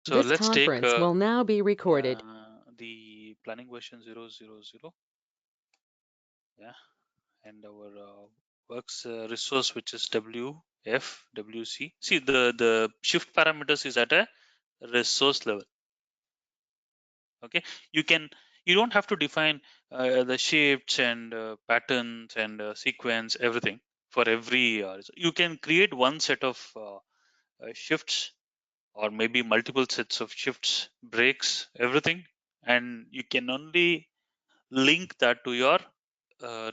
So This let's take conference will now be recorded. the planning version 000. Yeah, and our works resource, which is WFWC. See, the shift parameters is at a resource level. Okay, you can, you don't have to define the shifts and patterns and sequence, everything for every you can create one set of shifts, or maybe multiple sets of shifts, breaks, everything, and you can only link that to your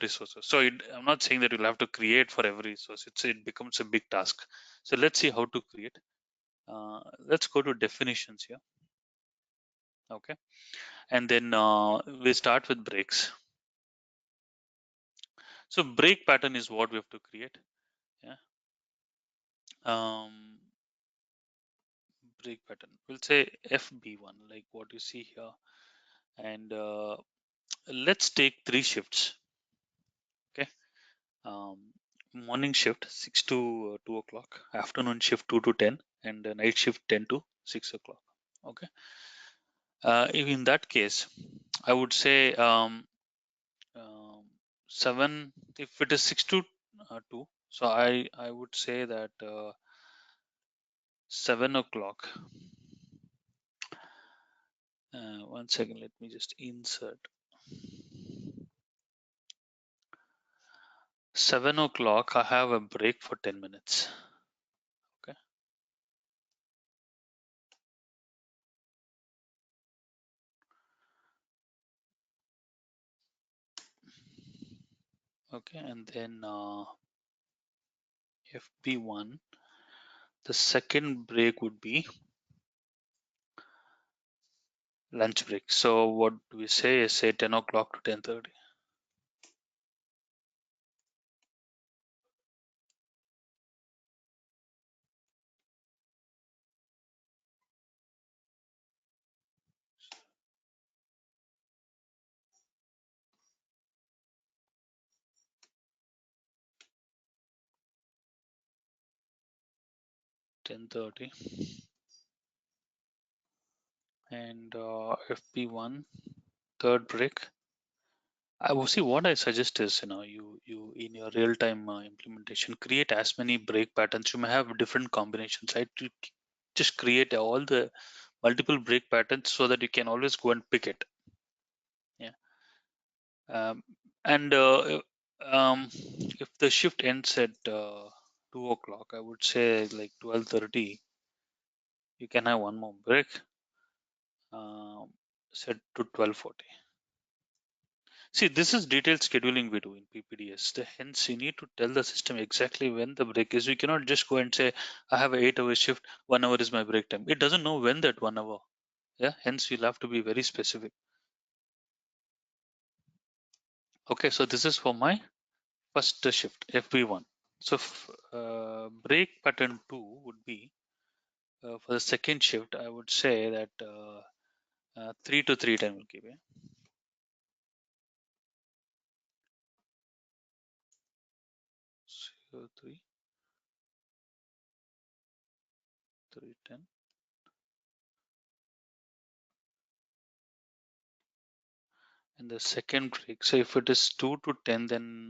resources. So I'm not saying that you'll have to create for every resource. It becomes a big task. So let's see how to create. Let's go to definitions here. Okay, and then we start with breaks. So break pattern is what we have to create. Yeah. Um, break pattern. We'll say FB1, like what you see here, and let's take 3 shifts. Okay. Um, morning shift 6 to 2 o'clock, afternoon shift 2 to 10, and night shift 10 to 6 o'clock. Okay. In that case, I would say um, 7. If it is 6 to 2, so I would say that 7 o'clock. One second, let me just insert. 7 o'clock, I have a break for 10 minutes. Okay. Okay, and then FB1, the second break would be lunch break. So what do we say? Say 10 o'clock to 10:30. And FP1, third break. I will see, what I suggest is, you in your real-time implementation, create as many break patterns. You may have different combinations, right? Just create all the multiple break patterns so that you can always go and pick it. Yeah. And if the shift ends at 2 o'clock, I would say like 12:30, you can have one more break, set to 12:40. See, this is detailed scheduling we do in PPDS. Hence, you need to tell the system exactly when the break is. You cannot just go and say, I have an 8-hour shift, 1 hour is my break time. It doesn't know when that 1 hour. Yeah, hence you'll have to be very specific. Okay, so this is for my first shift, FB1. So break pattern 2 would be for the second shift. I would say that 3 to 3 time will give you. So 3, 3, 10. And the second break, so if it is 2 to 10, then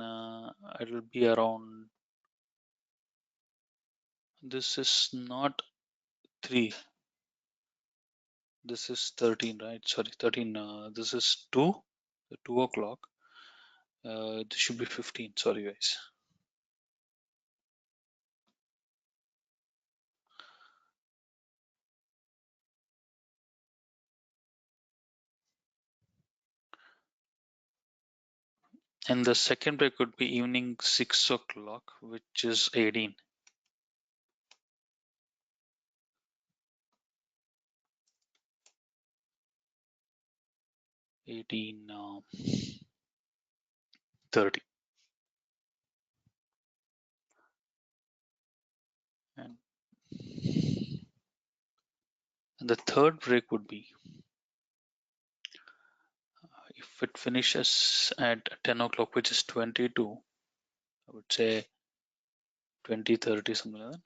it will be around, this is not 3, this is 13, right? Sorry, 13. This is 2, 2 o'clock. This should be 15. Sorry, guys. And the second break would be evening 6 o'clock, which is 18. 18, 30. And, and the third break would be, if it finishes at 10 o'clock, which is 22, I would say 20, 30, something like that.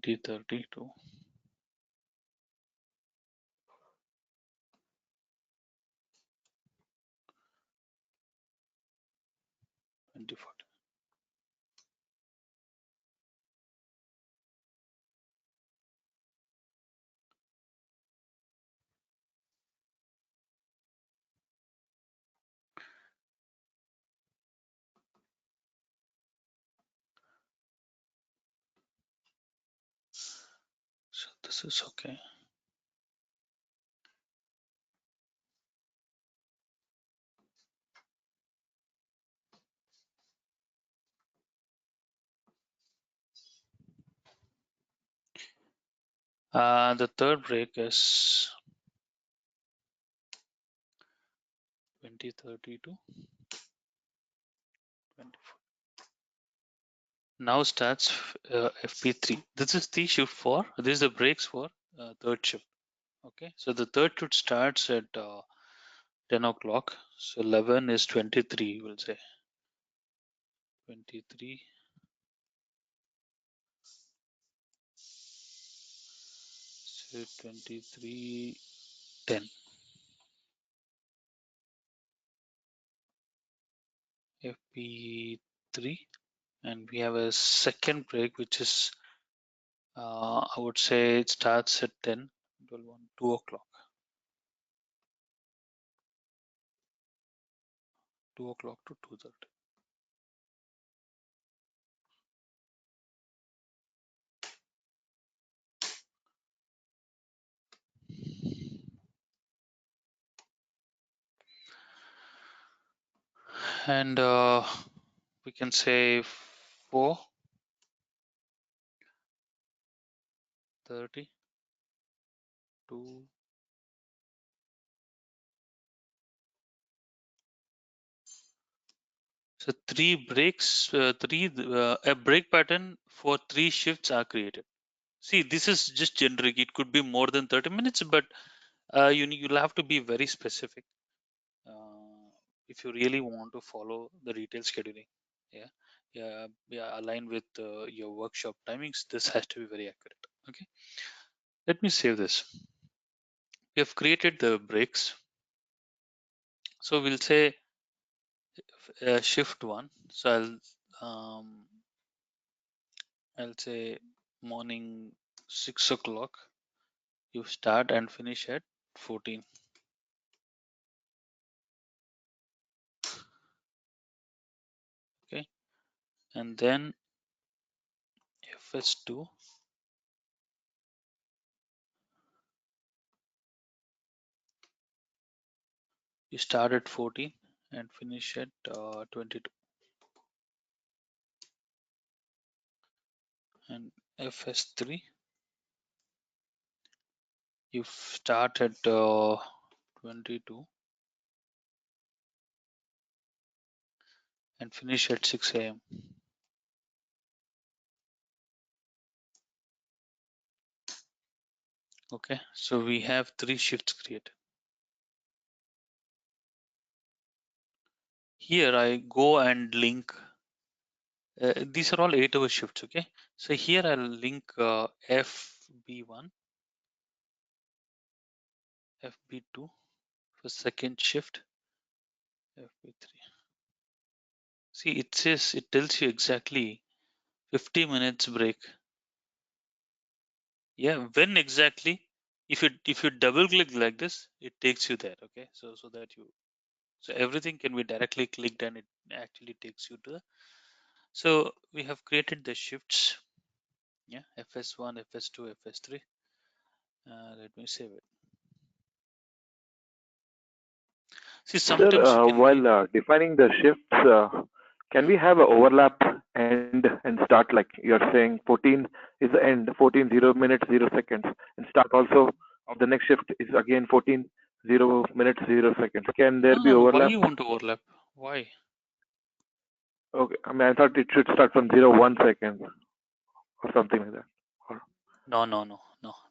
2032. 2040. So this is okay. The third break is 2032. 24. Now starts FP3. This is the shift for, this is the breaks for third shift. Okay, so the third shift starts at 10 o'clock. So 11 is 23, we'll say. 23. So 23, 10. FP3. And we have a second break, which is, I would say it starts at 10, 12, 1, 2 o'clock. 2 o'clock to 2:30. And we can say 4:30 to, so three breaks, a break pattern for three shifts are created. See, this is just generic. It could be more than 30 minutes, but you'll have to be very specific if you really want to follow the retail scheduling. Yeah, yeah, align with your workshop timings. This has to be very accurate. Okay, let me save this. We have created the breaks. So we'll say shift one. So I'll say morning 6 o'clock. You start and finish at 14. Okay, and then FS2. You start at 14 and finish at 22. And FS3. You start at 22 and finish at 6 a.m. Okay, so we have three shifts created. Here I go and link. These are all 8-hour shifts. Okay, so here I'll link FB1, FB2 for second shift, FB3. See, it tells you exactly 50 minutes break. Yeah, when exactly? If you double click like this, it takes you there. Okay, so that you, so everything can be directly clicked and it actually takes you to the, so we have created the shifts. Yeah, FS1, FS2, FS3. Let me save it. See, Sir, sometimes you can while defining the shifts, can we have an overlap end and start, like you're saying 14 is the end, 14 0 minutes 0 seconds, and start also of the next shift is again 14 0 minutes 0 seconds. Can there be no, why overlap? you want to overlap? Why? Okay, I mean, I thought it should start from 0 1 second or something like that. Or, No.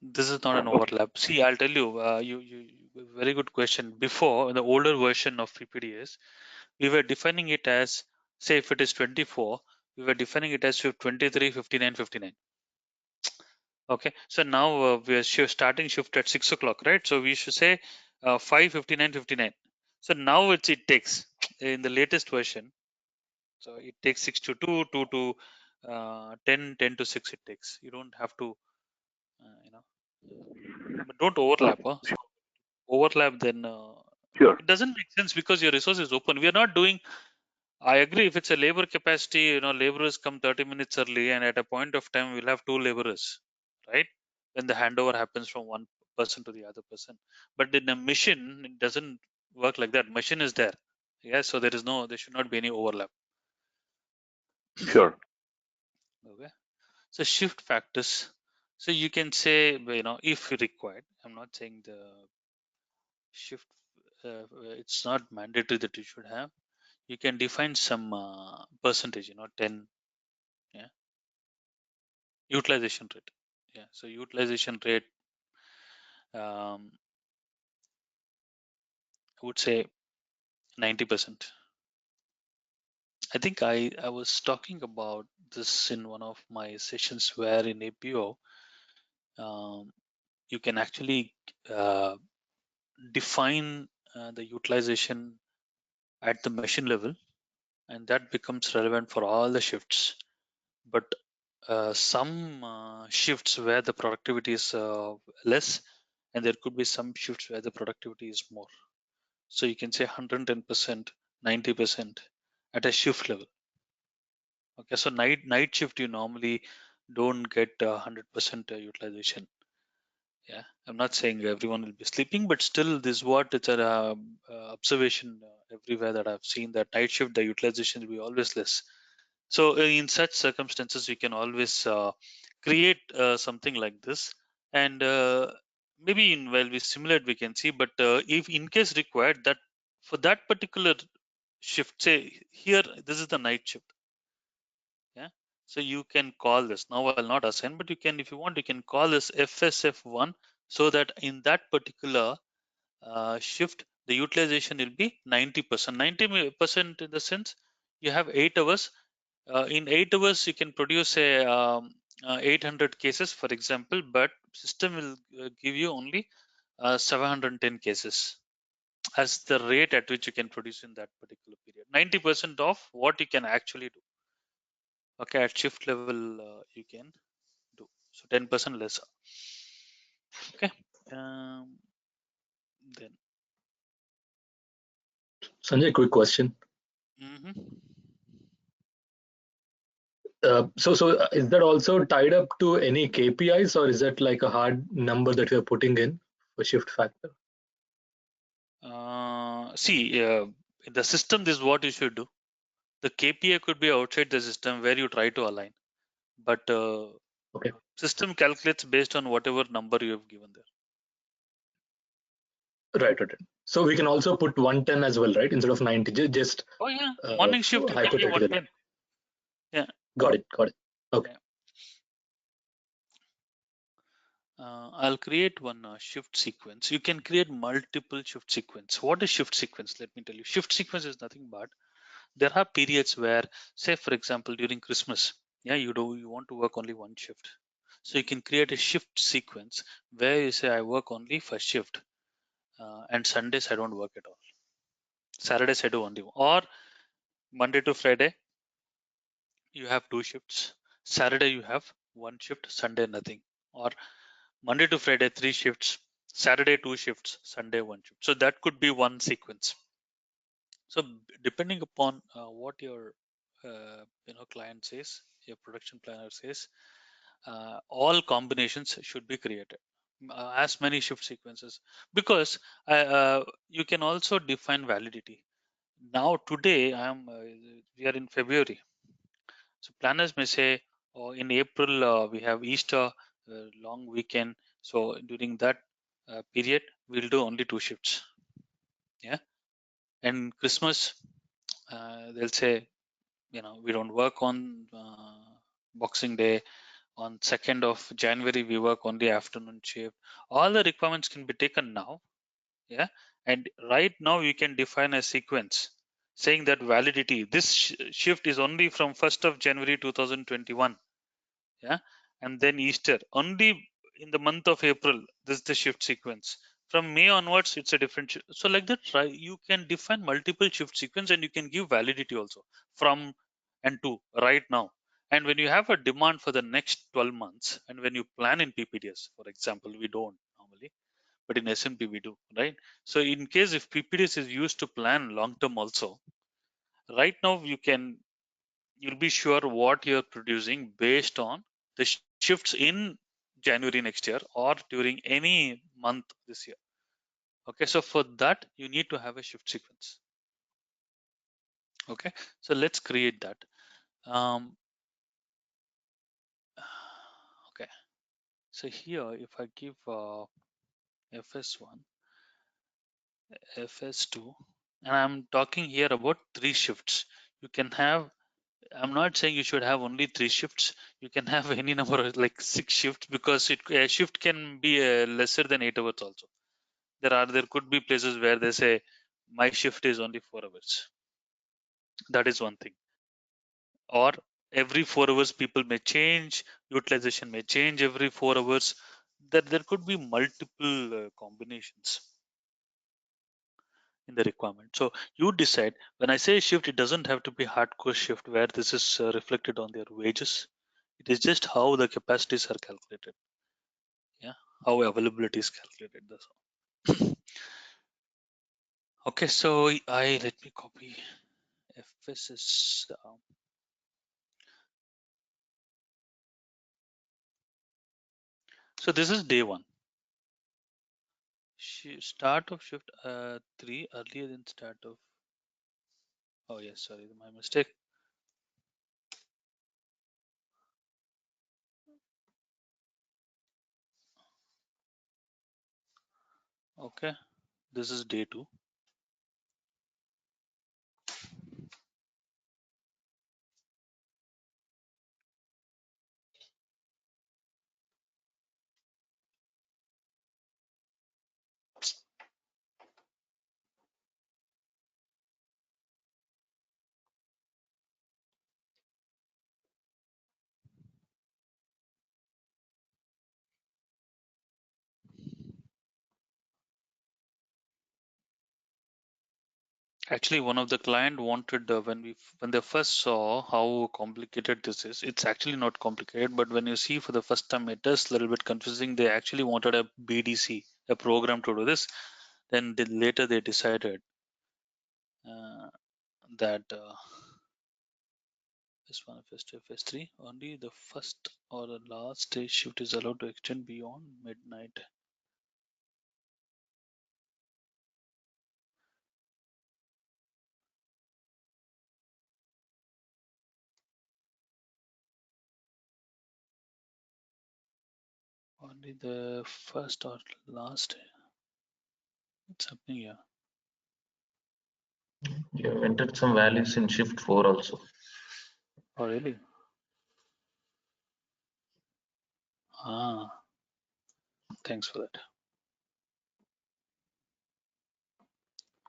This is not an okay. overlap. See, I'll tell you. Very good question. Before, in the older version of PPDS, we were defining it as, say, if it is 24, we were defining it as 23, 59, 59. Okay, so now we are starting shift at 6 o'clock, right? So we should say 5:59:59. So now it takes in the latest version. So it takes 6 to 2, 2 to 10, 10 to 6. It takes. You don't have to, you know, but don't overlap. Huh? So overlap, then Sure. it doesn't make sense because your resource is open. We are not doing. I agree. If it's a labor capacity, laborers come 30 minutes early, and at a point of time, we'll have two laborers, right? When the handover happens from one person to the other person. But in a mission, it doesn't work like that. Machine is there. Yeah, so there should not be any overlap. Sure. Okay. So shift factors. So you can say, if required. I'm not saying the shift. It's not mandatory that you should have. You can define some percentage. 10. Yeah. Utilization rate. Yeah. So utilization rate. Um, I would say 90%. I think I was talking about this in one of my sessions where in APO, um, you can actually uh, define the utilization at the machine level, and that becomes relevant for all the shifts. But some shifts where the productivity is less, and there could be some shifts where the productivity is more. So you can say 110%, 90% at a shift level. Okay, so night shift you normally don't get 100% utilization. Yeah, I'm not saying everyone will be sleeping, but still, this is what it's a observation everywhere that I've seen that night shift the utilization will be always less. So in such circumstances, we can always create something like this, and maybe in while we simulate, we can see. But if in case required, that for that particular shift, say here, this is the night shift. Yeah. So you can call this. Now I'll not assign, but you can, if you want, you can call this FSF1, so that in that particular shift, the utilization will be 90%. 90% in the sense you have 8 hours. In 8 hours, you can produce a 800 cases, for example, but system will give you only 710 cases as the rate at which you can produce in that particular period. 90% of what you can actually do. Okay, at shift level, you can do so 10% lesser. Okay. Um, then. Sanjay, quick question. Mhm. So is that also tied up to any KPIs, or is that like a hard number that you're putting in for shift factor? See, the system, this is what you should do. The KPI could be outside the system where you try to align, but Okay, system calculates based on whatever number you have given there. right. So we can also put 110 as well, right? Instead of 90, just Oh yeah, morning shift you can give hypothetically. 110. Yeah, Got it. Okay. yeah. I'll create one shift sequence. You can create multiple shift sequence. What is shift sequence? Let me tell you. Shift sequence is nothing but there are periods where, say for example, during Christmas, yeah, you want to work only one shift. So you can create a shift sequence where you say I work only first shift, and Sundays I don't work at all. Saturdays I do only one. Or Monday to Friday you have two shifts. Saturday you have one shift. Sunday nothing. Or Monday to Friday three shifts. Saturday two shifts. Sunday one shift. So that could be one sequence. So depending upon what your client says, your production planner says, all combinations should be created, as many shift sequences, because you can also define validity. Now today we are in February, so planners may say, oh, in April we have Easter, long weekend, so during that period we'll do only two shifts. Yeah, and Christmas, they'll say, we don't work on Boxing Day. On 2nd of January we work only afternoon shift. All the requirements can be taken now. Yeah, and right now you can define a sequence saying that validity, this shift is only from 1st of January 2021. Yeah, and then Easter. Only in the month of April, this is the shift sequence. From May onwards, it's a different. So like that, you can define multiple shift sequence, and you can give validity also from and to right now. And when you have a demand for the next 12 months, and when you plan in PPDS, for example, we don't normally, but in S&P we do, right? So in case if PPDS is used to plan long term also, right now you'll be sure what you're producing based on the shifts in January next year or during any month this year. Okay, so for that you need to have a shift sequence. Okay, so let's create that. Okay, so here if I give FS1, FS2, and I'm talking here about 3 shifts. You can have, I'm not saying you should have only 3 shifts. You can have any number of like 6 shifts, because a shift can be lesser than 8 hours also. There could be places where they say my shift is only 4 hours. That is one thing. Or every 4 hours people may change, utilization may change every 4 hours. There could be multiple combinations in the requirement. So you decide. When I say shift, it doesn't have to be hardcore shift where this is reflected on their wages. It is just how the capacities are calculated. Yeah, how availability is calculated. That's all. Okay, so I let me copy FSS. So this is day one. Start of shift 3 earlier than start of. Oh yes, sorry, my mistake. Okay, this is day 2. Actually, one of the client wanted when they first saw how complicated this is. It's actually not complicated, but when you see for the first time, it is a little bit confusing. They actually wanted a BDC, a program to do this. Then later they decided uh, that this one FS2, FS3 only the first or the last day shift is allowed to extend beyond midnight. Only the first or last day. What's happening here? You entered some values in shift 4 also. Oh, really? Ah, thanks for that.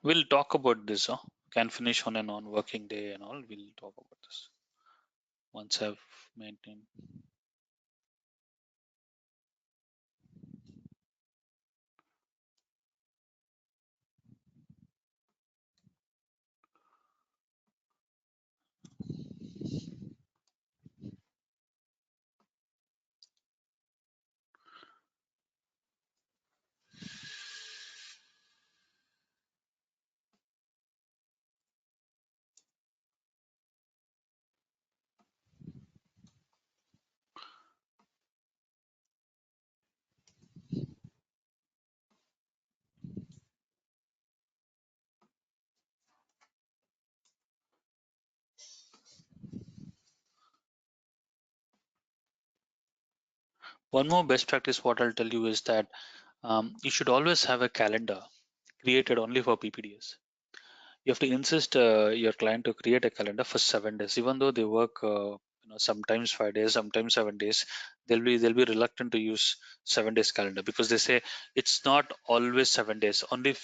We'll talk about this. Can finish on a non-working day and all. We'll talk about this once I've maintained. One more best practice, what I'll tell you is that you should always have a calendar created only for PPDS. You have to insist your client to create a calendar for 7 days, even though they work sometimes 5 days, sometimes 7 days. They'll be reluctant to use 7 days calendar, because they say it's not always 7 days, only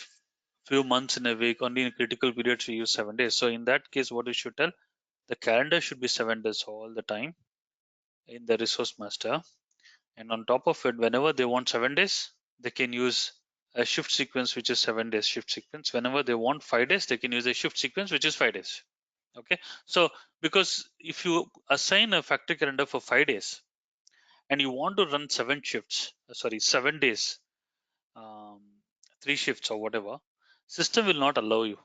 few months in a week, only in critical periods we use 7 days. So in that case, what you should tell, the calendar should be 7 days all the time in the resource master. And on top of it, whenever they want 7 days, they can use a shift sequence which is 7 days shift sequence. Whenever they want 5 days, they can use a shift sequence which is 5 days. Okay, so because if you assign a factory calendar for 5 days and you want to run 7 shifts, 7 days, um, 3 shifts or whatever, system will not allow you.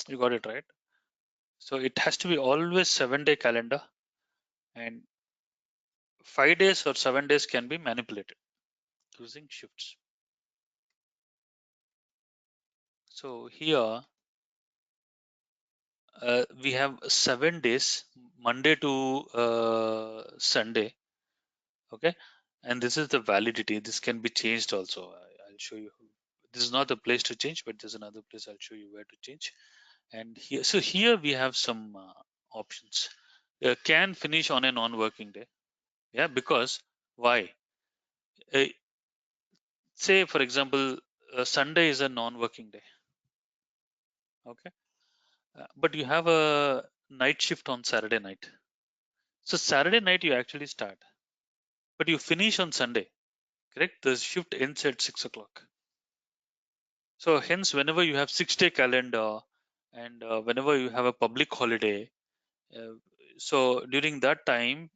You got it right. So it has to be always 7-day calendar, and 5 days or 7 days can be manipulated using shifts. So here we have 7 days, Monday to Sunday. Okay, and this is the validity. This can be changed also. I'll show you. This is not the place to change, but there's another place I'll show you where to change. And here, so here we have some options. Can finish on a non-working day. Yeah, because why? Uh, Say for example, Sunday is a non-working day. Okay, but you have a night shift on Saturday night. So Saturday night you actually start, but you finish on Sunday. Correct? The shift ends at 6 o'clock. So hence, whenever you have 6-day calendar and whenever you have a public holiday, uh, so during that time,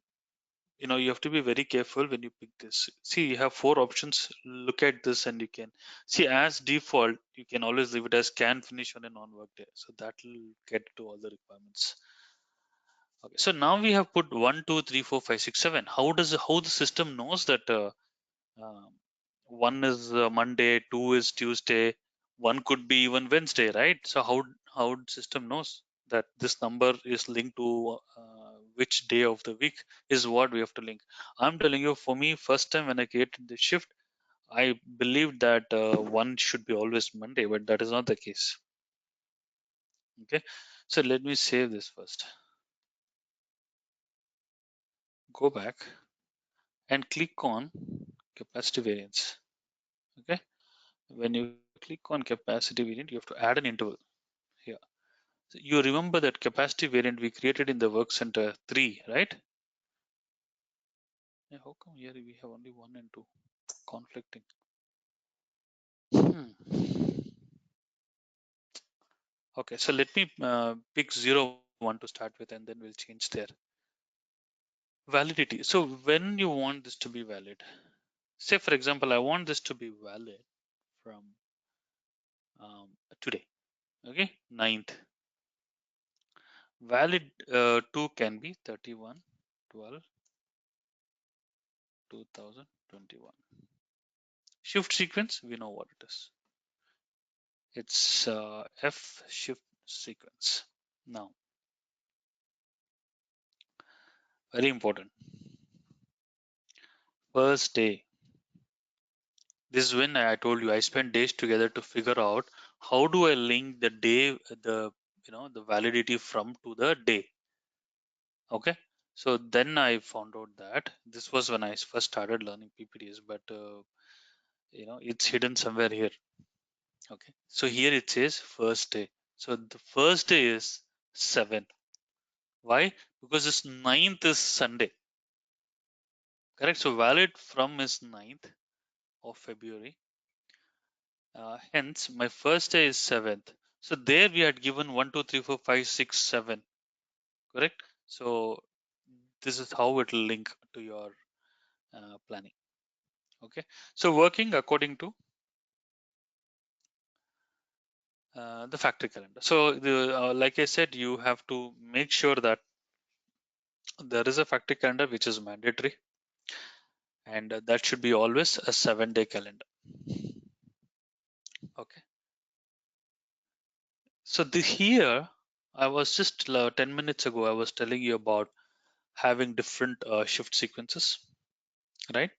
you have to be very careful when you pick this. See, you have 4 options. Look at this and you can see as default, you can always leave it as can finish on a non-work day. So that will get to all the requirements. Okay, so now we have put 1, 2, 3, 4, 5, 6, 7. How the system knows that um, 1 is Monday, 2 is Tuesday, 1 could be even Wednesday, right? So how the system knows that this number is linked to which day of the week is what we have to link. I'm telling you, for me, first time when I created the shift, I believed that 1 should be always Monday, but that is not the case. Okay, so let me save this first. Go back and click on capacity variance. Okay, when you click on capacity variant, you have to add an interval here. So you remember that capacity variant we created in the work center 3, right? Yeah, how come here we have only 1 and 2 conflicting? Hmm. Okay, so let me pick 0, 1 to start with, and then we'll change there. Validity. So when you want this to be valid, say for example, I want this to be valid from today, okay, 9th. Valid 2 can be 31/12/2021. Shift sequence, we know what it is. It's F shift sequence. Now, very important. First day. This is when I told you I spent days together to figure out how do I link the day, the validity from to the day. Okay. So then I found out that this was when I first started learning PPDS, but it's hidden somewhere here. Okay. So here it says first day. So the first day is 7. Why? Because this 9th is Sunday. Correct. So valid from is 9th of February. Hence, my first day is 7th. So there we had given 1, 2, 3, 4, 5, 6, 7. Correct. So this is how it will link to your planning. Okay. So working according to the factory calendar. So like I said, you have to make sure that there is a factory calendar which is mandatory, and that should be always a 7-day calendar. Okay. So here I was just 10 minutes ago I was telling you about having different shift sequences, right?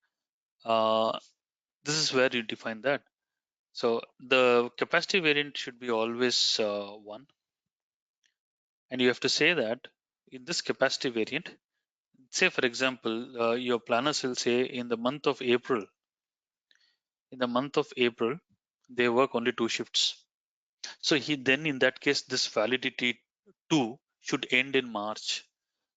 uh, this is where you define that. So the capacity variant should be always 1, and you have to say that in this capacity variant, say for example, your planners will say in the month of April they work only 2 shifts. So then in that case this validity 2 should end in March.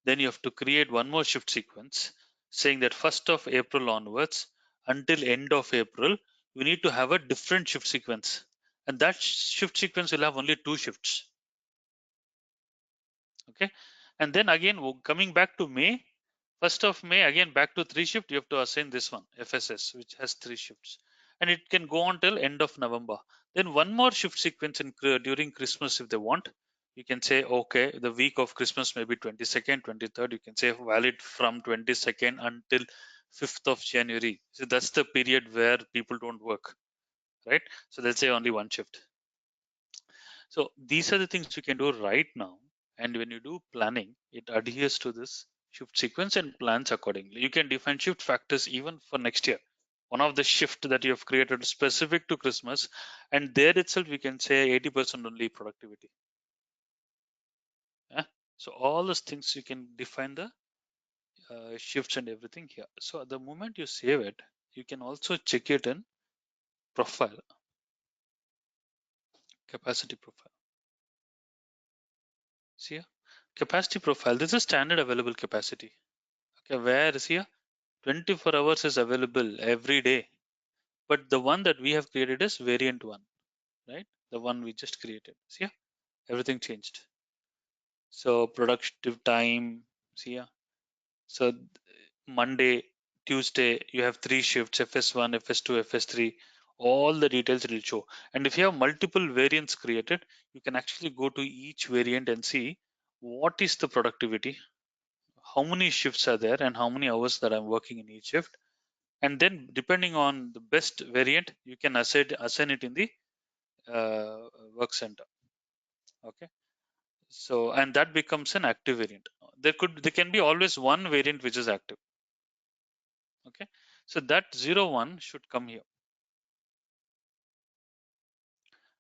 Then you have to create one more shift sequence saying that 1st of April onwards until end of April, you need to have a different shift sequence. And that shift sequence will have only 2 shifts. Okay. And then again, coming back to May, 1st of May, again back to 3 shift, you have to assign this one, FSS, which has 3 shifts. And it can go on till end of November. Then one more shift sequence during Christmas if they want. You can say, okay, the week of Christmas maybe 22nd, 23rd. You can say valid from 22nd until 5th of January. So that's the period where people don't work, right? So they'll say only one shift. So these are the things you can do right now. And when you do planning, it adheres to this shift sequence and plans accordingly. You can define shift factors even for next year. One of the shift that you have created specific to Christmas, and there itself you can say 80% only productivity. Yeah? So all those things you can define the shifts and everything here. So at the moment you save it, you can also check it in profile, capacity profile. See here, capacity profile. This is standard available capacity. Okay, where is here? 24 hours is available every day. But the one that we have created is variant 1, right? The one we just created. See here, everything changed. So productive time, see here. So Monday, Tuesday, you have 3 shifts, FS1, FS2, FS3. All the details it will show. And if you have multiple variants created, you can actually go to each variant and see what is the productivity, how many shifts are there, and how many hours that I'm working in each shift. And then depending on the best variant, you can assign it in the work center. Okay. So, and that becomes an active variant. There can be always one variant which is active. Okay. So that 01 should come here,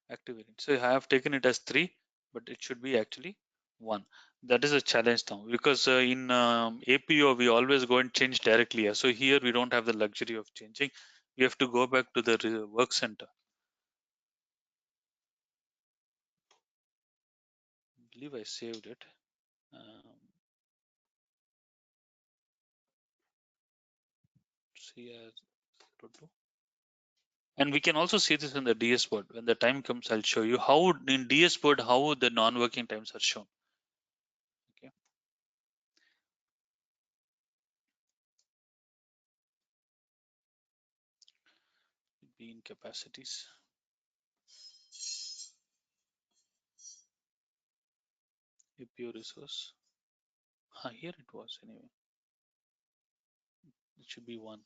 active variant. So I have taken it as 3, but it should be actually 1. That is a challenge now because in APO we always go and change directly. So here we don't have the luxury of changing. We have to go back to the work center. I believe I saved it. CR02. And we can also see this in the DS board. When the time comes, I'll show you how in DS board how the non-working times are shown. Okay. Be in capacities. APO resource. Here it was anyway. It should be 1.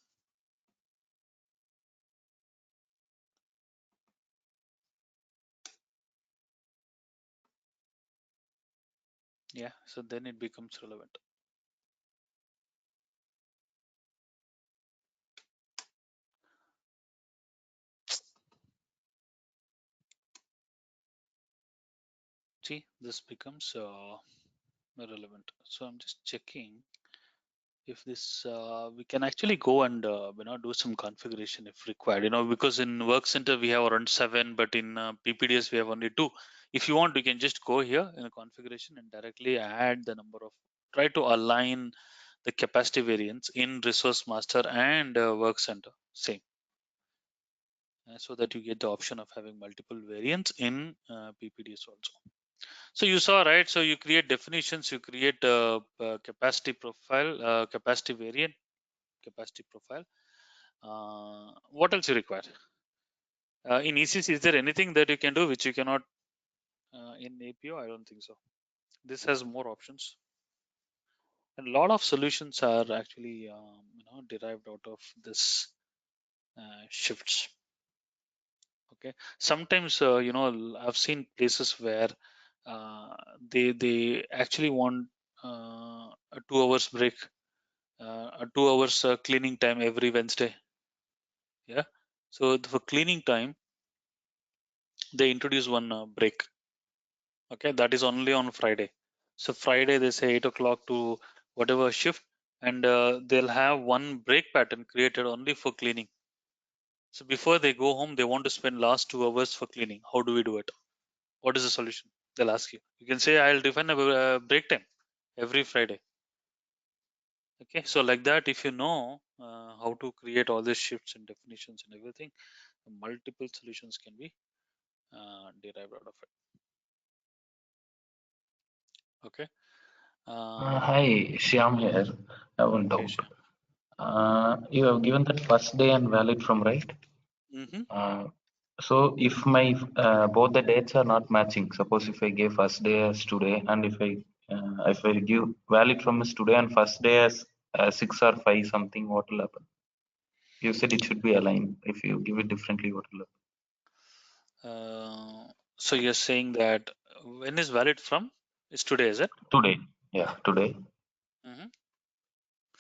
Yeah, so then it becomes relevant. See, this becomes relevant. So I'm just checking if this we can actually go and do some configuration if required, because in work center we have around 7, but in PPDS we have only 2. If you want, you can just go here in the configuration and directly add the number of, try to align the capacity variance in resource master and work center same, so that you get the option of having multiple variants in PPDS also. So you saw, right? So you create definitions, you create capacity profile, capacity variant, capacity profile. What else you require? In ECC, is there anything that you can do which you cannot in APO? I don't think so. This has more options. And a lot of solutions are actually derived out of this shifts. Okay. Sometimes I've seen places where they actually want a 2 hours break, a 2 hours cleaning time every Wednesday. Yeah. So for cleaning time, they introduce one break. Okay, that is only on Friday. So Friday they say 8 o'clock to whatever shift, and they'll have one break pattern created only for cleaning. So before they go home, they want to spend last 2 hours for cleaning. How do we do it? What is the solution? They'll ask you. You can say I'll define a break time every Friday. Okay, so like that, if you know how to create all these shifts and definitions and everything, multiple solutions can be derived out of it. Okay. Hi, Shyam here. I have one Okay, doubt. sure. You have given that first day and valid from, right? Mm-hmm. So if my both the dates are not matching, suppose if I give first day as today, and if I give valid from as today and first day as 6 or 5 something, what will happen? You said it should be aligned. If you give it differently, what will So you're saying that when is valid from? It's today, is it? happen? Today, yeah, today. Mm-hmm.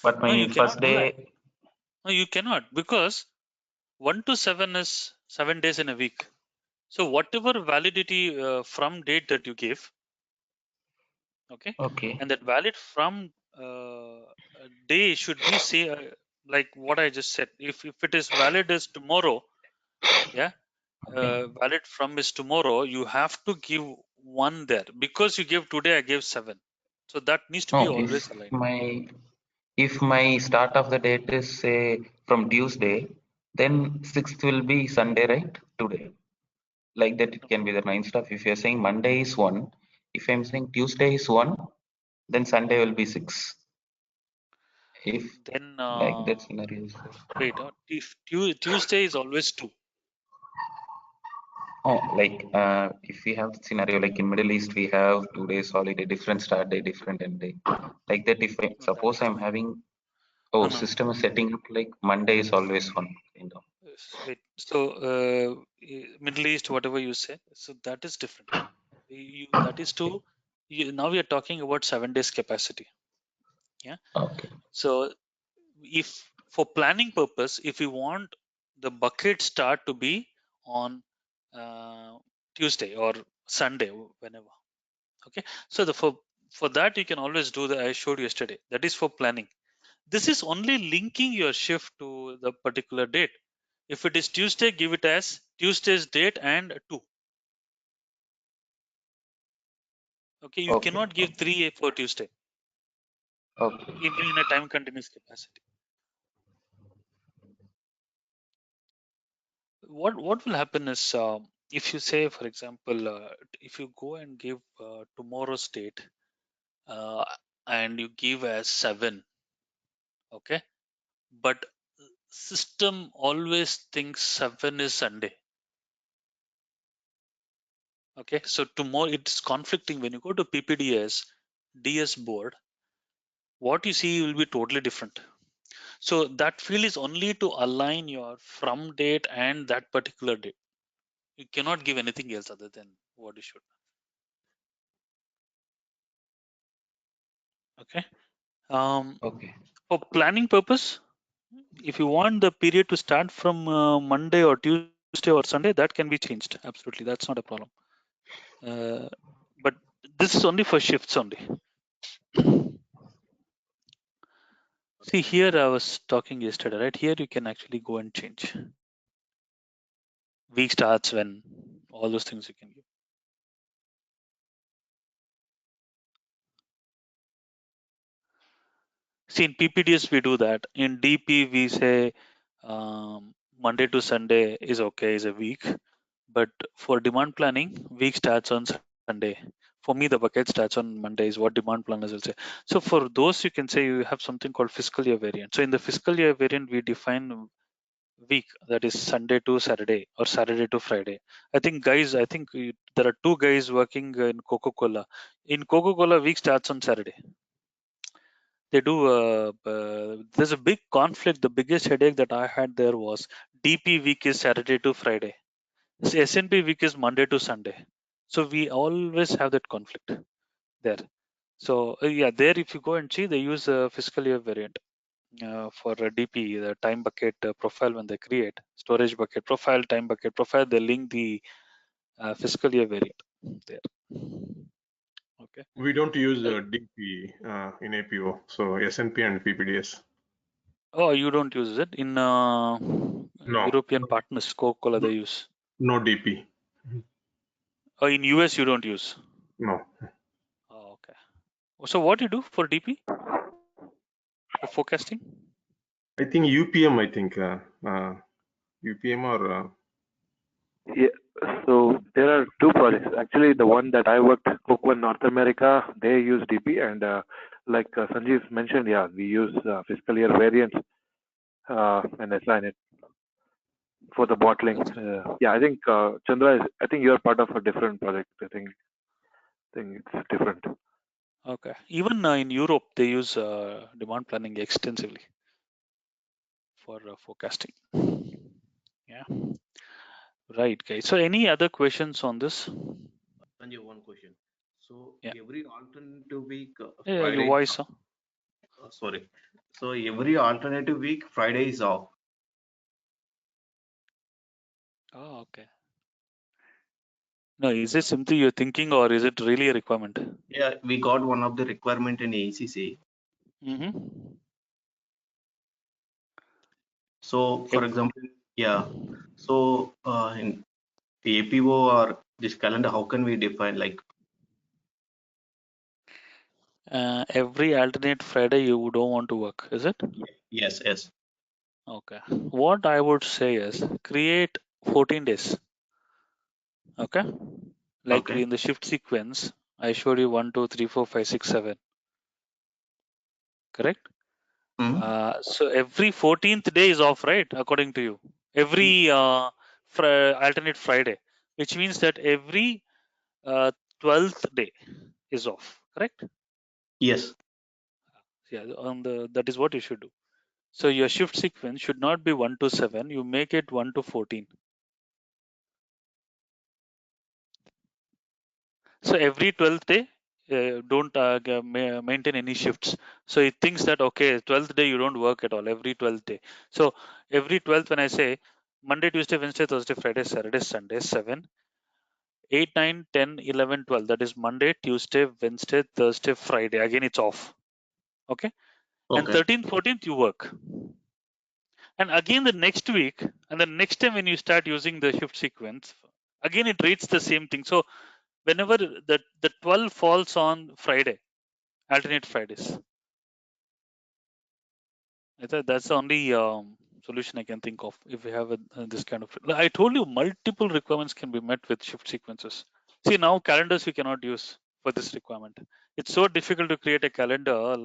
But No, my you first cannot do that. day, No, you cannot, because 1 to 7 is 7 days in a week. So whatever validity from date that you give, okay, okay, and that valid from day should be say like what I just said. If it is valid as tomorrow, yeah, okay. valid from is tomorrow, you have to give one there, because you gave today, I gave 7. So that needs to be No, always aligned. if my start of the date is say from Tuesday, then 6th will be Sunday, right? Today. Like that it No. can be the ninth stuff. If you're saying Monday is 1, if I'm saying Tuesday is 1, then Sunday will be 6. If Then like that scenario is there. wait, if Tuesday is always 2. Oh, like if we have scenario like in Middle East, we have 2 days holiday, different start day, different end day. Like that, if I No, that suppose is I'm not. having No, oh no, no. system is setting up like Monday is always 1 kind of. Wait. So Middle East, whatever you say, so that is different. That is to now we are talking about 7 days capacity. Yeah. Okay, So if for planning purpose, if you want the bucket start to be on uh, Tuesday or Sunday, whenever. Okay. So for that you can always do the I showed you yesterday. That is for planning. This is only linking your shift to the particular date. If it is Tuesday, give it as Tuesday's date and 2. Okay, you okay, cannot give okay, 3 for Tuesday okay, in a time continuous capacity. What will happen is if you say, for example, if you go and give tomorrow's date uh, and you give as 7, okay, but system always thinks 7 is Sunday. Okay, so tomorrow it's conflicting when you go to PPDS DS board. What you see will be totally different. So that field is only to align your from date and that particular date. You cannot give anything else other than what you should. Okay. Um, okay, for planning purpose, if you want the period to start from Monday or Tuesday or Sunday, that can be changed. Absolutely, that's not a problem. Uh, but this is only for shifts only. See here, I was talking yesterday, right? Here you can actually go and change. Week starts when, all those things you can give. See, in PPDS we do that. In DP we say Monday to Sunday is okay, is a week. But for demand planning, week starts on Sunday. For me, the bucket starts on Monday is what demand planners will say. So for those, you can say you have something called fiscal year variant. So in the fiscal year variant, we define week, that is Sunday to Saturday or Saturday to Friday. I think there are 2 guys working in Coca-Cola. In Coca-Cola, week starts on Saturday. They do. There's a big conflict. The biggest headache that I had there was DP week is Saturday to Friday. S&P week is Monday to Sunday. So we always have that conflict there. So yeah, there if you go and see, they use a fiscal year variant for a DP, the time bucket profile when they create storage bucket profile, time bucket profile. They link the fiscal year variant there. Okay. We don't use Uh, DP in APO, so S&P and PPDS. oh, you don't use it in No, European partners, Coca-Cola they use. no DP. Oh, in US you don't use. No. Oh, okay. So what you do for DP? for forecasting? I think UPM. I think UPM or Yeah. So there are two projects. Actually, the one that I worked, Coke One North America, they use DP, and like Sanjeev mentioned, yeah, we use fiscal year variance and assign it for the bottling. Yeah, I think Chandra, I think you're part of a different project. I think it's different. Okay. Even in Europe, they use demand planning extensively for forecasting. Yeah. Right, guys. So any other questions on this? Sanjay, one question. So Yeah. every alternative week, Yeah, your Friday, voice. Huh? sorry. So every alternative week, Friday is off. Oh, okay. No, is it something you're thinking or is it really a requirement? Yeah, we got one of the requirement in ACC. Mm-hmm. So for example, yeah. So in APO or this calendar, how can we define like? Every alternate Friday you don't want to work, is it? Yes, yes. Okay. What I would say is create 14 days. Okay. Like Okay. in the shift sequence, I showed you 1, 2, 3, 4, 5, 6, 7. Correct? Hmm. So every 14th day is off, right? According to you. Every alternate Friday, which means that every 12th day is off. Correct? Yes. Yeah. That is what you should do. So your shift sequence should not be 1 to 7. You make it 1 to 14. So every 12th day, don't maintain any shifts. So it thinks that, okay, 12th day you don't work at all, every 12th day. So every 12th, when I say Monday, Tuesday, Wednesday, Thursday, Friday, Saturday, Sunday, 7, 8, 9, 10, 11, 12. That is Monday, Tuesday, Wednesday, Thursday, Friday. Again, it's off. Okay. And Okay. 13th, 14th, you work. And again, the next week, and the next time when you start using the shift sequence, again, it reads the same thing. So whenever the 12 falls on Friday, alternate Fridays. I thought that's the only solution I can think of if we have this kind of. I told you multiple requirements can be met with shift sequences. See, now calendars you cannot use for this requirement. It's so difficult to create a calendar,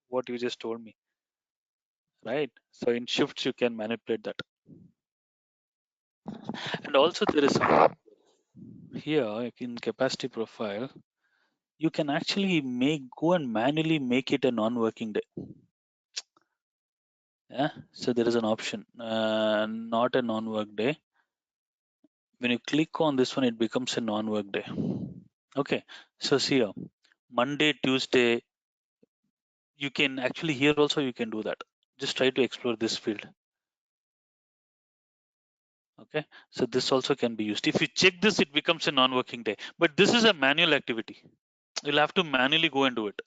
what you just told me, right? So in shifts you can manipulate that. And also there is something here in capacity profile. You can actually go and manually make it a non-working day. Yeah, so there is an option, not a non-work day. When you click on this one, it becomes a non-work day. Okay, so see here, Monday, Tuesday, you can actually here also you can do that. Just try to explore this field. Okay, so this also can be used. If you check this, it becomes a non-working day. But this is a manual activity. You'll have to manually go and do it.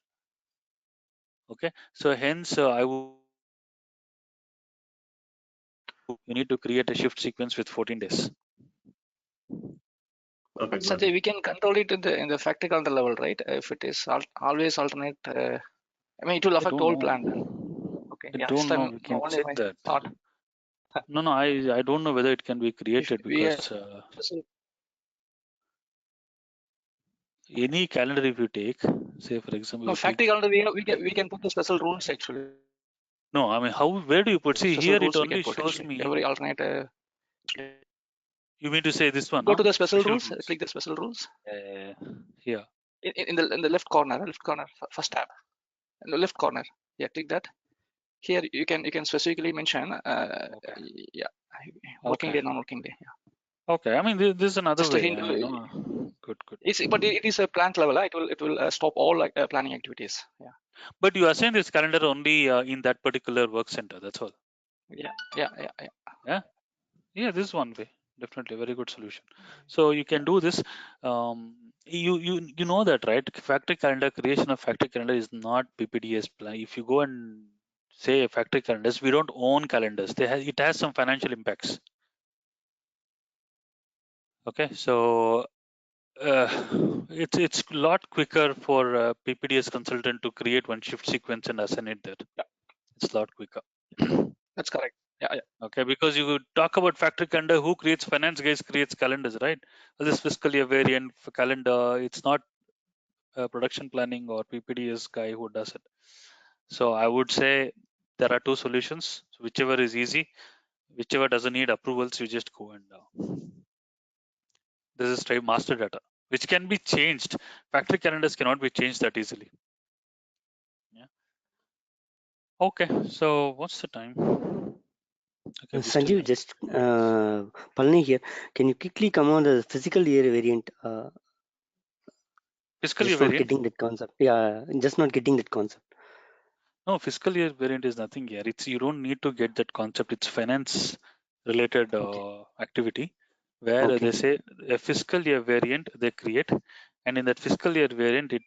Okay, so hence I would you need to create a shift sequence with 14 days. Okay. Got Sanjay, it. we can control it in the factory calendar level, right? If it is always alternate, I mean, it will I affect don't whole know. plant. Okay, I yeah, don't just know. We can only check my that. thought. No, no, I don't know whether it can be If created we because any calendar if you take, say for example, no you take factory calendar, we can put the special rules actually. no, I mean where do you put? See Special here it rules we can only put shows actually. me. Every alternate. You mean to say this one, Go no? to the special rules. Rules. Click the special rules. Here. In the left corner, first tab, in the left corner. Yeah, click that. Here you can specifically mention. Okay. Yeah, working Okay. day, non-working day. Yeah. Okay. I mean this is another Just a way. hint. No. Good. But it is a plant level. It will stop all like planning activities. Yeah. But you assign this calendar only in that particular work center. That's all. Yeah. Yeah. Yeah. This is one way. Definitely very good solution. So you can do this. You know that, right? Factory calendar, creation of factory calendar is not PPDS plan. If you go and say factory calendars, we don't own calendars. It has some financial impacts. Okay, so it's a lot quicker for a PPDS consultant to create one shift sequence and assign it there. It's a lot quicker. That's correct. Yeah, yeah. Okay, because you talk about factory calendar, who creates finance guys creates calendars, right? Well, this fiscal year variant for calendar, it's not production planning or PPDS guy who does it. So I would say there are two solutions. So whichever is easy, whichever doesn't need approvals, you just go and this is straight master data, which can be changed. Factory calendars cannot be changed that easily. Yeah. Okay. So what's the time? Okay, we still Sanjeev, just Palani here. Can you quickly come on the physical year variant? fiscal year Just not variant. getting that concept. Yeah, just not getting that concept. No, fiscal year variant is nothing here. It's you don't need to get that concept. It's finance related Okay. activity where Okay. they say a fiscal year variant they create, and in that fiscal year variant it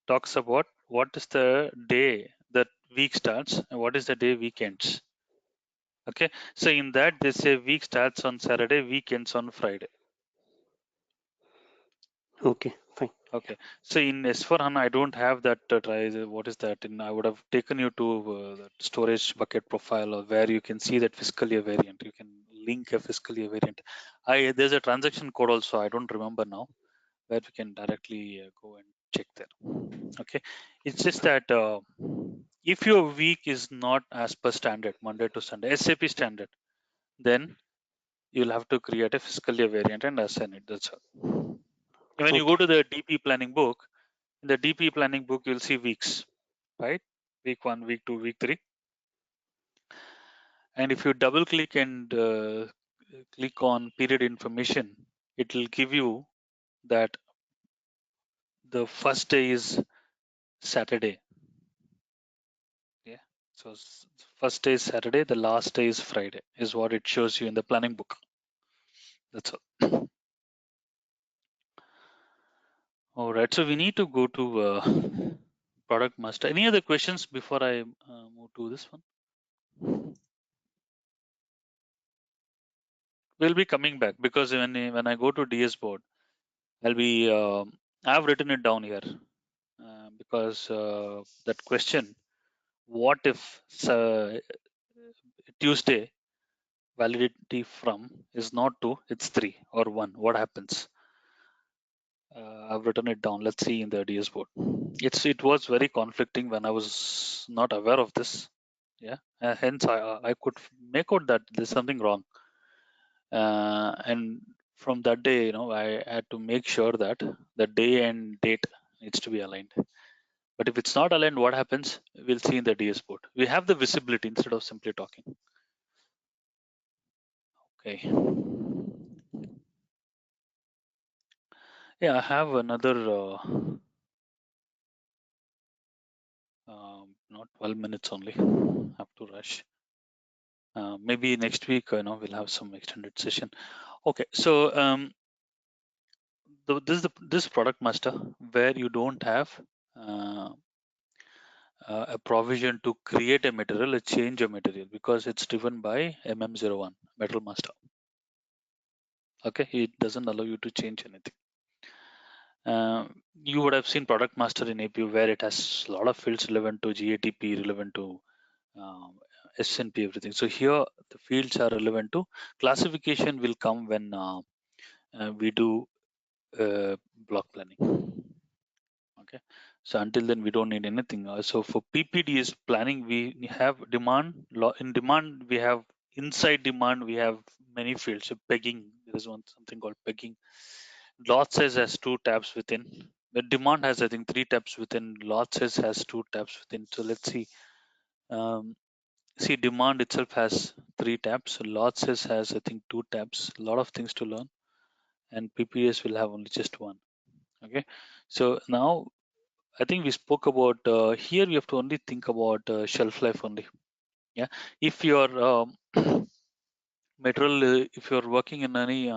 talks about what is the day that week starts and what is the day week ends. Okay, so in that they say week starts on Saturday, week ends on Friday. Okay. Fine. Okay, so in S4 HANA, I don't have that. What is that? In I would have taken you to the storage bucket profile, or where you can see that fiscal year variant. You can link a fiscal year variant. There's a transaction code also. I don't remember now, where we can directly go and check there. Okay, it's just that if your week is not as per standard, Monday to Sunday, SAP standard, then you'll have to create a fiscal year variant and assign it. That's all. When you Okay. go to the DP planning book, in the DP planning book, you'll see weeks, right? Week 1, week 2, week 3. And if you double click and click on period information, it will give you that the first day is Saturday. Yeah. So first day is Saturday, the last day is Friday, is what it shows you in the planning book. That's all. All right. So we need to go to product master. Any other questions before I move to this one? We'll be coming back because when I go to DS board, I'll be I've written it down here because that question, what if Tuesday validity from is not 2, it's 3 or 1, what happens? I've written it down. Let's see in the DS board. It was very conflicting when I was not aware of this. Yeah, hence I could make out that there's something wrong. And from that day, I had to make sure that the day and date needs to be aligned. But if it's not aligned, what happens? We'll see in the DS board. We have the visibility instead of simply talking. Okay. Yeah, I have another not 12 minutes only. Have to rush. Maybe next week, we'll have some extended session. Okay, so this product master where you don't have uh, a provision to create a material, a change a material, because it's driven by MM01 metal master. Okay, it doesn't allow you to change anything. You would have seen product master in APU where it has a lot of fields relevant to GATP, relevant to um, SNP, everything. So here the fields are relevant to classification will come when we do block planning. Okay, so until then we don't need anything. So for PPDS planning, we have demand. In demand, we have inside demand. We have many fields. So pegging, there is something called pegging. Lot size has 2 tabs within. The demand has, I think, 3 tabs within. Lot size has 2 tabs within. So let's see. See, demand itself has 3 tabs. So lot size has, I think, 2 tabs. A lot of things to learn, and PPS will have only just one. Okay, so now I think we spoke about here. We have to only think about shelf life only. Yeah, if your material, if you're working in any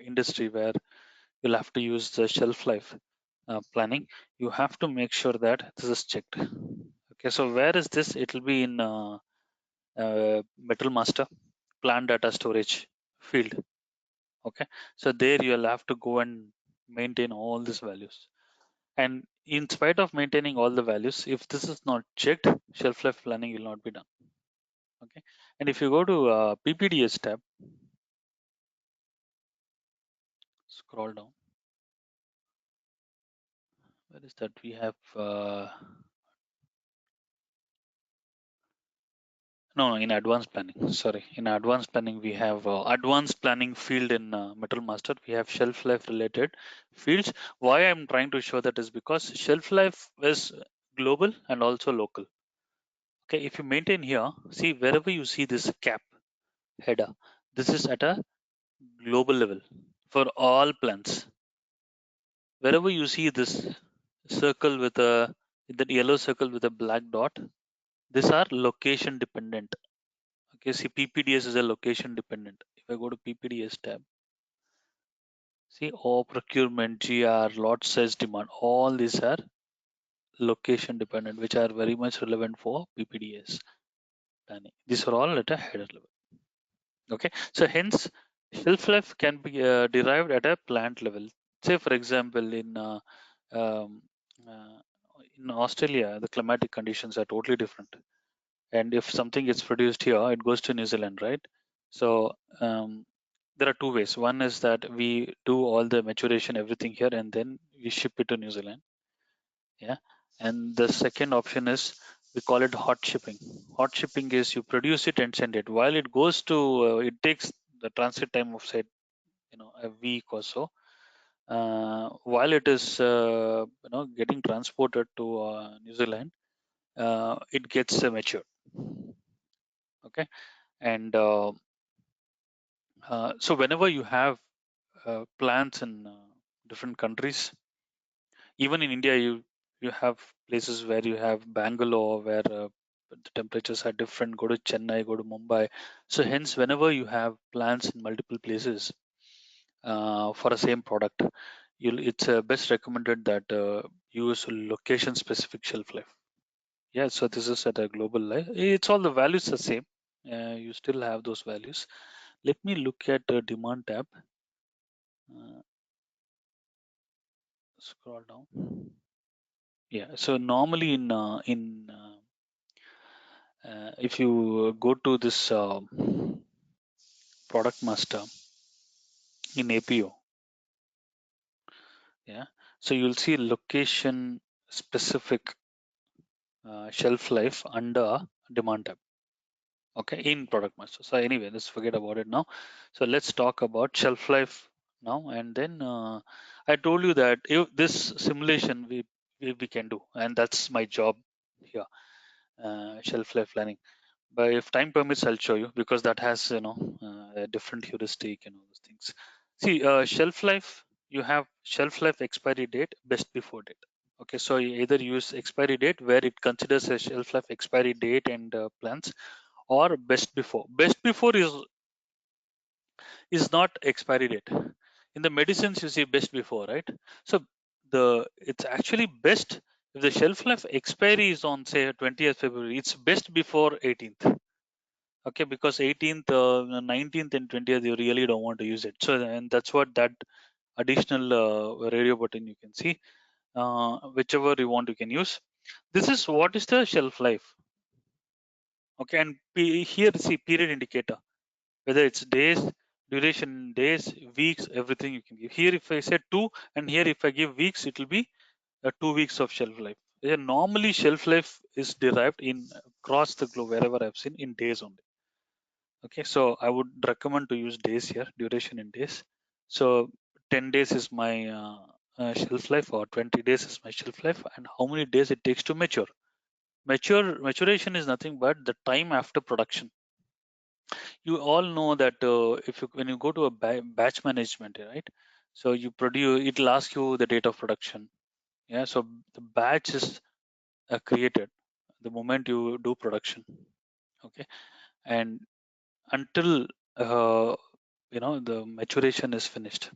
industry where you'll have to use the shelf life planning, you have to make sure that this is checked. Okay, so where is this? It will be in Metal Master Plan Data Storage field. Okay, so there you'll have to go and maintain all these values. And in spite of maintaining all the values, if this is not checked, shelf life planning will not be done. Okay, and if you go to PPDS tab, scroll down. Where is that? We have no, in advanced planning. Sorry, in advanced planning we have advanced planning field in Metal Master. We have shelf life related fields. Why I'm trying to show that is because shelf life is global and also local. Okay, if you maintain here, see wherever you see this cap header, this is at a global level for all plants. Wherever you see this circle with a that yellow circle with a black dot, these are location dependent. Okay, see PPDS is a location dependent. If I go to PPDS tab, see all procurement, GR, lot size demand, all these are location dependent, which are very much relevant for PPDS planning. These are all at a header level. Okay, so hence shelf life can be derived at a plant level. Say for example um, uh, in Australia the climatic conditions are totally different, and if something is produced here it goes to New Zealand, right? So there are two ways. One is that we do all the maturation everything here and then we ship it to New Zealand. Yeah, and the second option is we call it hot shipping. Hot shipping is you produce it and send it. While it goes to it takes the transit time of say a week or so. While it is getting transported to New Zealand, it gets matured. Okay, and so whenever you have plants in different countries, even in India, you have places where you have Bangalore where the temperatures are different. Go to Chennai, go to Mumbai. So hence, whenever you have plants in multiple places for the same product, it's best recommended that use location specific shelf life. Yeah, so this is at a global life. It's all the values the same. You still have those values. Let me look at the demand tab. Uh, Scroll down. Yeah, so normally if you go to this product master in APO, yeah, so you'll see location specific shelf life under demand tab. Okay, in product master. So anyway, let's forget about it now. So let's talk about shelf life now, and then I told you that if this simulation we can do, and that's my job here, shelf life planning. But if time permits, I'll show you because that has a different heuristic and all those things. See, shelf life. You have shelf life expiry date, best before date. Okay, so you either use expiry date where it considers a shelf life expiry date and plans, or best before. Best before is not expiry date. In the medicines, you see best before, right? So it's actually best if the shelf life expiry is on say 20th February. It's best before 18th. Okay, because 18th, 19th, and 20th you really don't want to use it. So and that's what that additional radio button you can see. Whichever you want, you can use. This is what is the shelf life. Okay, and here see period indicator, whether it's days, duration in days, weeks, everything you can give. Here if I say 2, and here if I give weeks, it will be 2 weeks of shelf life. Yeah, normally shelf life is derived in across the globe wherever I've seen in days only. Okay, so I would recommend to use days here, duration in days. So 10 days is my shelf life, or 20 days is my shelf life, and how many days it takes to mature. Maturation is nothing but the time after production. You all know that if you when you go to a batch management, right? So you produce, it'll ask you the date of production. Yeah, so the batch is created the moment you do production. Okay, and until the maturation is finished,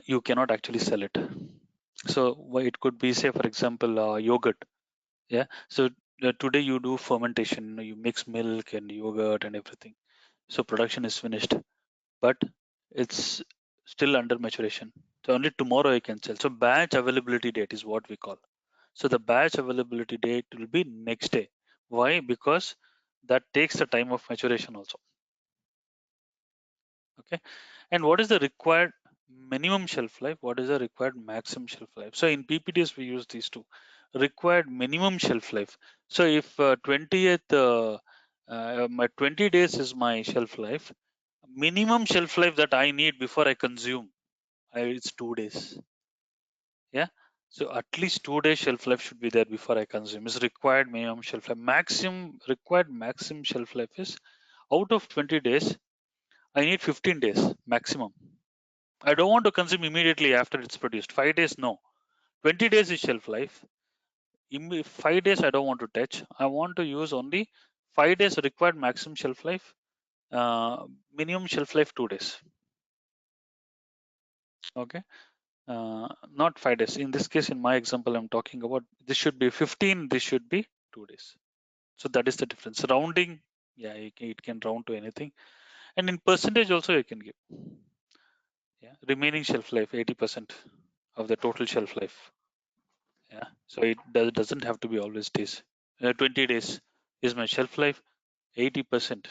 you cannot actually sell it. So it could be, say for example, yogurt. Yeah, so today you do fermentation, you mix milk and yogurt and everything, so production is finished, but it's still under maturation. So only tomorrow I can sell. So batch availability date is what we call. So the batch availability date will be next day. Why? Because that takes the time of maturation also. Okay. And what is the required minimum shelf life? What is the required maximum shelf life? So in PPDS we use these two. Required minimum shelf life. So if 20th my 20 days is my shelf life, minimum shelf life that I need before I consume, it's 2 days. Yeah. So at least 2 days shelf life should be there before I consume. Is required minimum shelf life. Maximum required maximum shelf life is out of 20 days, I need 15 days maximum. I don't want to consume immediately after it's produced. 5 days, no. 20 days is shelf life. 5 days, I don't want to touch. I want to use only 5 days required maximum shelf life. Minimum shelf life 2 days. Okay. Not 5 days. In this case, in my example, I'm talking about this should be 15. This should be 2 days. So that is the difference. Rounding, yeah, it can round to anything. And in percentage also, you can give. Yeah, remaining shelf life 80% of the total shelf life. Yeah, so it doesn't have to be always days. 20 days is my shelf life, 80%.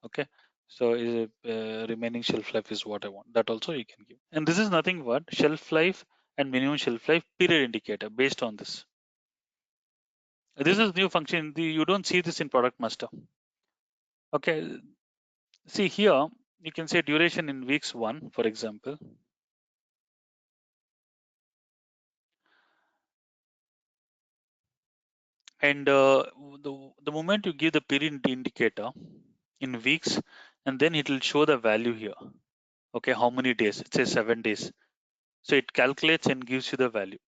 Okay, so is remaining shelf life is what I want. That also you can give. And this is nothing but shelf life and minimum shelf life period indicator based on this. This is new function. You don't see this in product master. Okay, see here you can say duration in weeks 1, for example. And the moment you give the period indicator in weeks, and then it will show the value here. Okay, how many days? It says 7 days. So it calculates and gives you the value.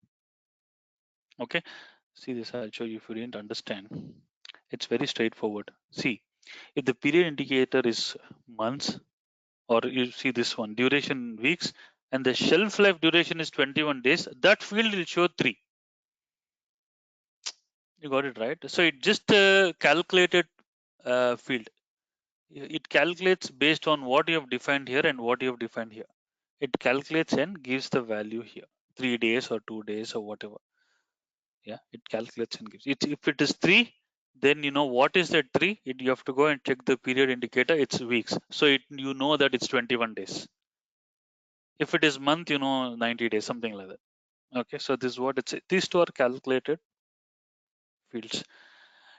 Okay, see this, I'll show you if you didn't understand. It's very straightforward. See, if the period indicator is months, or you see this one, duration weeks, and the shelf life duration is 21 days, that field will show 3. You got it right. So it just calculated field. It calculates based on what you have defined here and what you have defined here. It calculates and gives the value here, 3 days or 2 days or whatever. Yeah, it calculates and gives it. If it is 3, then you know what is that 3. You have to go and check the period indicator. It's weeks, so you know that it's 21 days. If it is month, 90 days, something like that. Okay, so this is what it's. These two are calculated fields.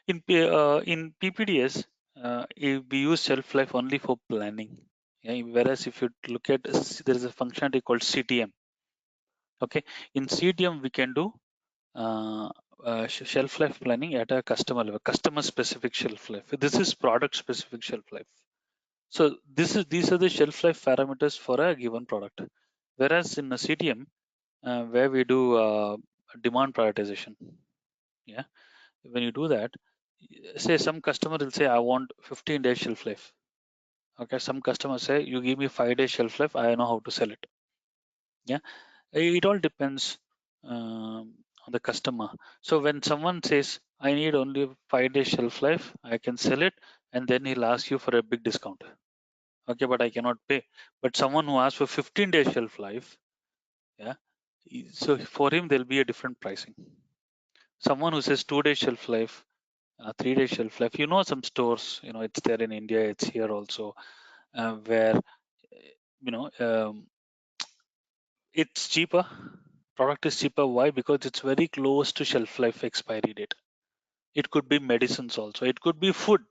In PPDS, we use shelf life only for planning. Yeah, whereas if you look at there is a functionality called CTM. Okay, in CTM we can do shelf life planning at a customer level, customer specific shelf life. This is product specific shelf life. So these are the shelf life parameters for a given product. Whereas in a CTM, where we do demand prioritization, yeah, when you do that, say some customer will say I want 15 days shelf life. Okay, some customers say you give me 5 days shelf life, I know how to sell it. Yeah, it all depends on the customer. So when someone says I need only 5 days shelf life, I can sell it, and then he'll ask you for a big discount. Okay, but I cannot pay. But someone who asks for 15 days shelf life, yeah, so for him there'll be a different pricing. Someone who says 2 days shelf life, 3 days shelf life, some stores, it's there in India, it's here also, where it's cheaper. Product is cheaper. Why? Because it's very close to shelf life expiry date. It could be medicines also. It could be food.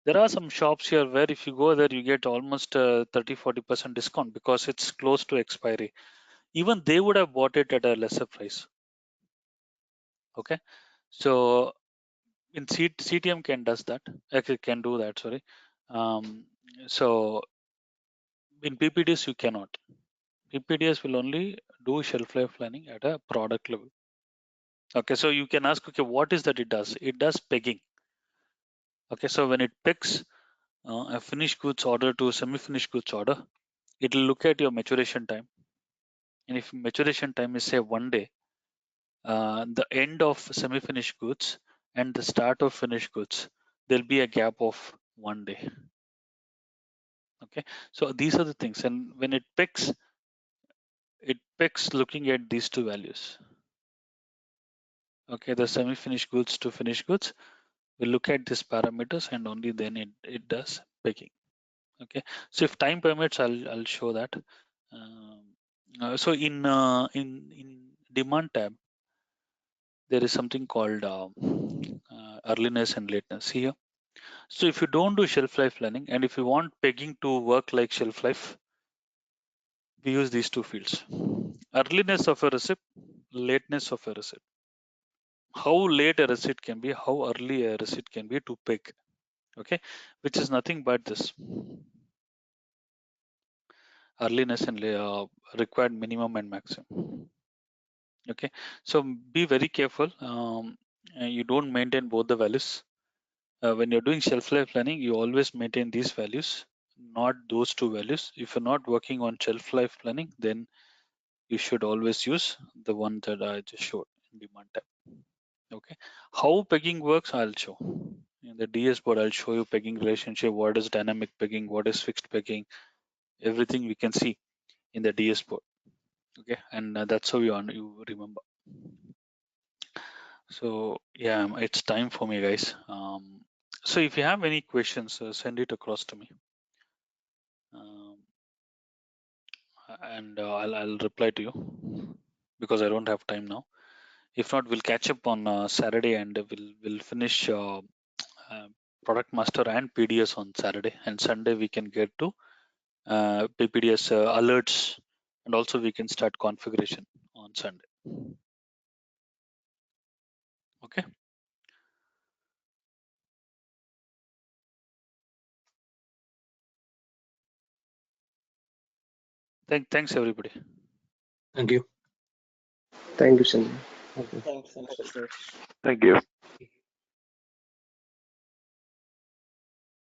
There are some shops here where if you go there, you get almost 30-40% discount because it's close to expiry. Even they would have bought it at a lesser price. Okay. So in CTM can does that. Actually can do that. Sorry. So in PPDS you cannot. PPDS will only do shelf life planning at a product level. Okay, so you can ask, okay, what is that it does? It does pegging. Okay, so when it pegs a finished goods order to semi-finished goods order, it will look at your maturation time. And if maturation time is say 1 day, the end of semi-finished goods and the start of finished goods, there'll be a gap of 1 day. Okay, so these are the things. And when it pegs, it picks looking at these two values. Okay, the semi-finished goods to finished goods. We look at these parameters and only then it does picking. Okay, so if time permits, I'll show that. So in demand tab, there is something called earliness and lateness here. So if you don't do shelf life planning, and if you want pegging to work like shelf life, we use these two fields: earliness of a receipt, lateness of a receipt. How late a receipt can be, how early a receipt can be to peg. Okay, which is nothing but this earliness and required minimum and maximum. Okay, so be very careful. You don't maintain both the values. When you're doing shelf life planning, you always maintain these values, not those two values. If you're not working on shelf life planning, then you should always use the one that I just showed in demand tab. Okay, how pegging works, I'll show. In the DS board, I'll show you pegging relationship, what is dynamic pegging, what is fixed pegging, everything we can see in the DS board. Okay, and that's how you remember. So yeah, it's time for me, guys. So if you have any questions, send it across to me, um, and I'll reply to you because I don't have time now. If not, we'll catch up on Saturday and we'll finish product master and PDS on Saturday, and Sunday we can get to PPDS alerts, and also we can start configuration on Sunday. Okay. Thanks everybody. Thank you. Thank you, Sanjay. Thanks, Krishna. Thank you.